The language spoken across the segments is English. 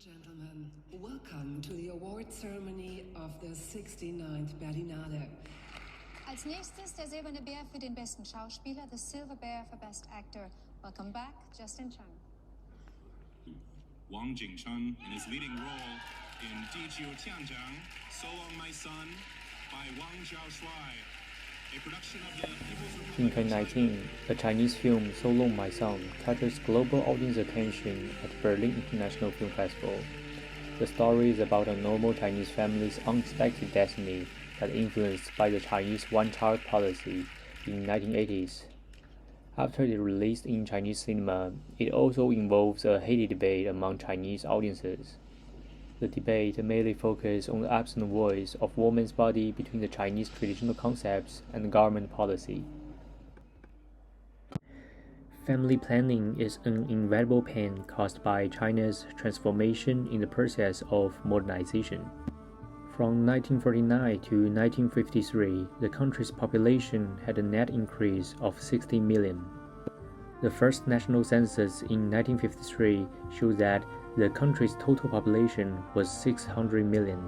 Gentlemen, welcome to the award ceremony of the 69th Berlinale. Als nächstes der silberne Bär für den besten Schauspieler, the Silver Bear for Best Actor. Welcome back, Justin Chang. Wang Jingchun in his leading role in Dijiu Tianzhang, So Long My Son by Wang Zhaoshuai, a production of the People's Republic. In 2019, the Chinese film So Long My Son catches global audience attention at Berlin International Film Festival. The story is about a normal Chinese family's unexpected destiny that influenced by the Chinese one-child policy in 1980s. After it released in Chinese cinema, it also involves a heated debate among Chinese audiences. The debate mainly focused on the absent voice of woman's body between the Chinese traditional concepts and government policy. Family planning is an inevitable pain caused by China's transformation in the process of modernization. From 1949 to 1953, the country's population had a net increase of 60 million. The first national census in 1953 showed that the country's total population was 600 million.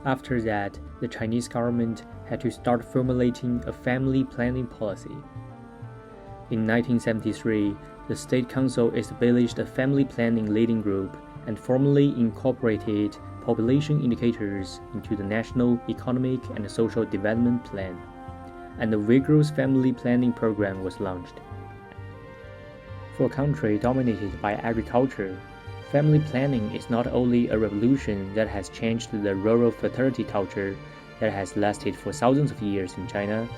After that, the Chinese government had to start formulating a family planning policy. In 1973, the State Council established a family planning leading group and formally incorporated population indicators into the National Economic and Social Development Plan, and a vigorous family planning program was launched. For a country dominated by agriculture, family planning is not only a revolution that has changed the rural fertility culture that has lasted for thousands of years in China,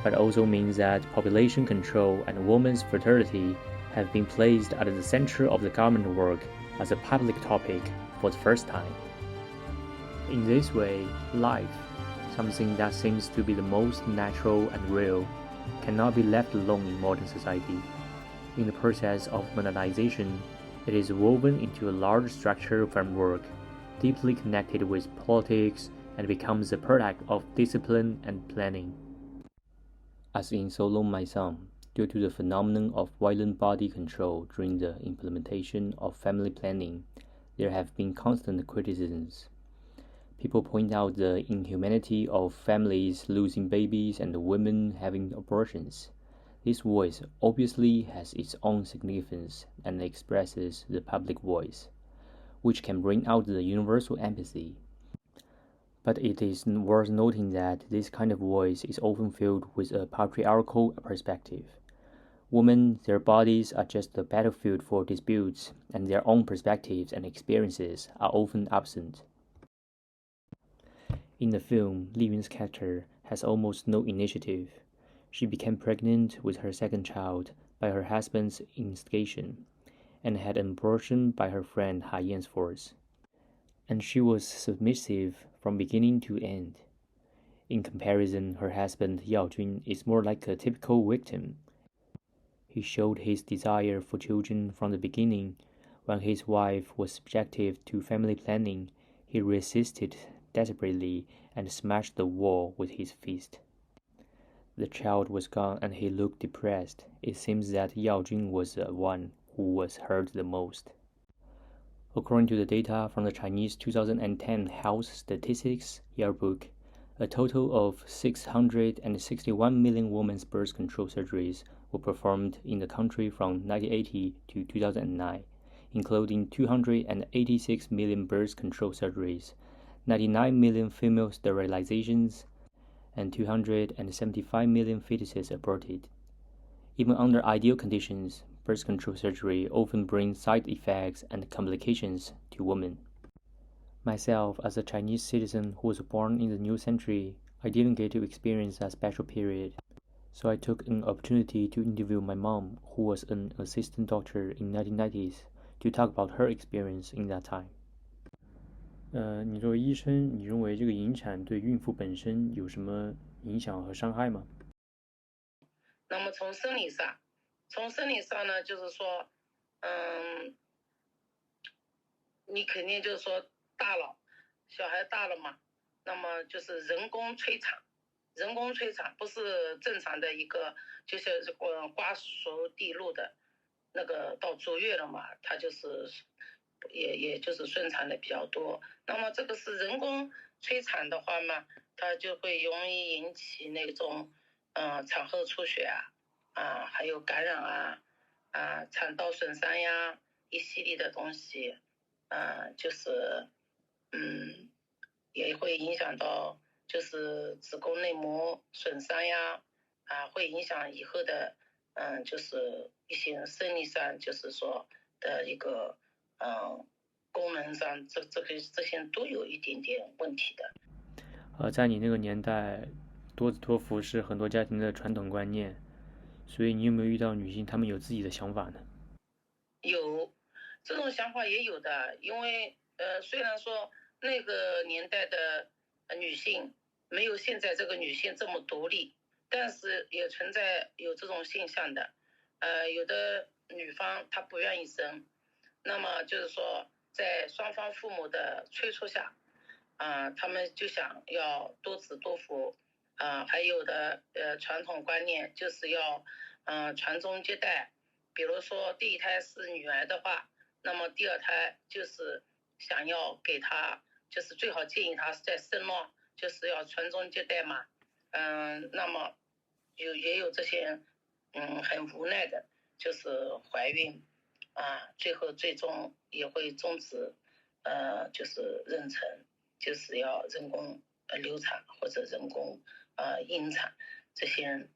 but also means that population control and women's fertility have been placed at the center of the government work as a public topic for the first time. In this way, life, something that seems to be the most natural and real, cannot be left alone in modern society. In the process of modernization, it is woven into a large structural framework, deeply connected with politics, and becomes a product of discipline and planning. As in So Long My Son, due to the phenomenon of violent body control during the implementation of family planning, there have been constant criticisms. People point out the inhumanity of families losing babies and women having abortions. This voice obviously has its own significance and expresses the public voice, which can bring out the universal empathy. But it is worth noting that this kind of voice is often filled with a patriarchal perspective. Women, their bodies are just a battlefield for disputes, and their own perspectives and experiences are often absent. In the film, Li Yun's character has almost no initiative. She became pregnant with her second child by her husband's instigation, and had an abortion by her friend Ha Yan's force. And she was submissive from beginning to end. In comparison, her husband Yao Jun is more like a typical victim. He showed his desire for children from the beginning. When his wife was subjective to family planning, he resisted desperately and smashed the wall with his fist. The child was gone and he looked depressed. It seems that Yao Jun was the one who was hurt the most. According to the data from the Chinese 2010 Health Statistics Yearbook, a total of 661 million women's birth control surgeries were performed in the country from 1980 to 2009, including 286 million birth control surgeries, 99 million female sterilizations, and 275 million fetuses aborted. Even under ideal conditions, birth control surgery often brings side effects and complications to women. Myself, as a Chinese citizen who was born in the new century, I didn't get to experience that special period. So I took an opportunity to interview my mom, who was an assistant doctor in 1990s, to talk about her experience in that time. 你作为医生，你认为这个引产对孕妇本身有什么影响和伤害吗？那么从生理上呢，就是说，你肯定就是说大了，小孩大了嘛，那么就是人工催产不是正常的一个，就是瓜熟蒂落的，那个到足月了嘛，它就是也就是顺产的比较多。那么这个是人工催产的话嘛，它就会容易引起那种产后出血还有感染产道损伤呀，一系列的东西，就是也会影响到就是子宫内膜损伤呀，会影响以后的就是一些生理上就是说的一个功能上，这些都有一点点问题的。在你那个年代，多子多福是很多家庭的传统观念，所以你有没有遇到女性她们有自己的想法呢？有，这种想法也有的，因为虽然说那个年代的女性没有现在这个女性这么独立，但是也存在有这种现象的。有的女方她不愿意生，那么就是说在双方父母的催促下，他们就想要多子多福，还有的传统观念就是要传宗接代。比如说第一胎是女儿的话，那么第二胎就是想要给她，就是最好建议她再生咯，就是要传宗接代嘛。那么也有这些很无奈的，就是怀孕最终也会终止就是妊娠，就是要人工流产或者人工引产，这些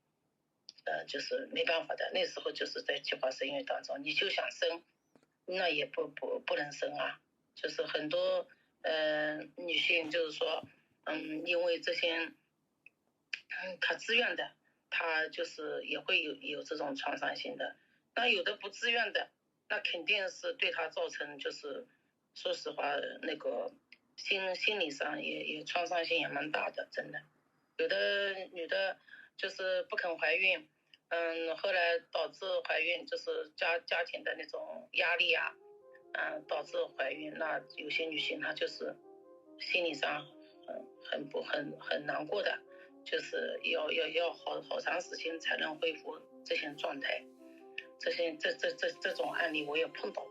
就是没办法的。那时候就是在计划生育当中，你就想生，那也不能生啊。就是很多女性就是说，因为这些她自愿的，她就是也会有这种创伤性的。那有的不自愿的，那肯定是对她造成就是说实话那个心理上也创伤性也蛮大的，真的。有的女的就是不肯怀孕，后来导致怀孕就是家庭的那种压力导致怀孕。那有些女性她就是心理上很难过的，就是要好长时间才能恢复这些状态。这种案例我也碰到。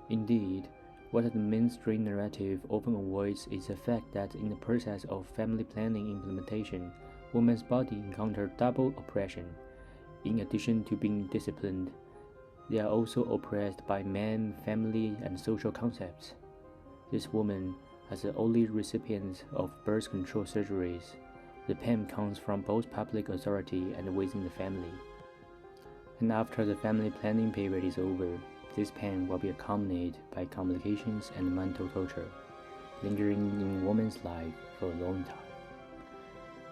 Indeed, what the mainstream narrative often avoids is the fact that in the process of family planning implementation, women's body encounter double oppression. In addition to being disciplined, they are also oppressed by man, family, and social concepts. This woman, as the only recipient of birth control surgeries, the pain comes from both public authority and within the family. And after the family planning period is over, this pain will be accompanied by complications and mental torture, lingering in woman's life for a long time.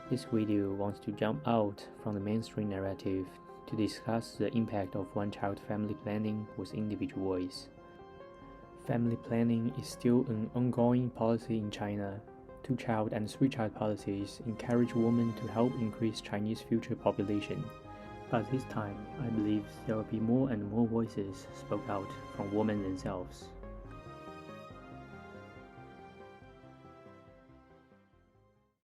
This video wants to jump out from the mainstream narrative to discuss the impact of one-child family planning with individual voice. Family planning is still an ongoing policy in China. Two-child and three-child policies encourage women to help increase Chinese future population. But this time, I believe there will be more and more voices spoke out from women themselves.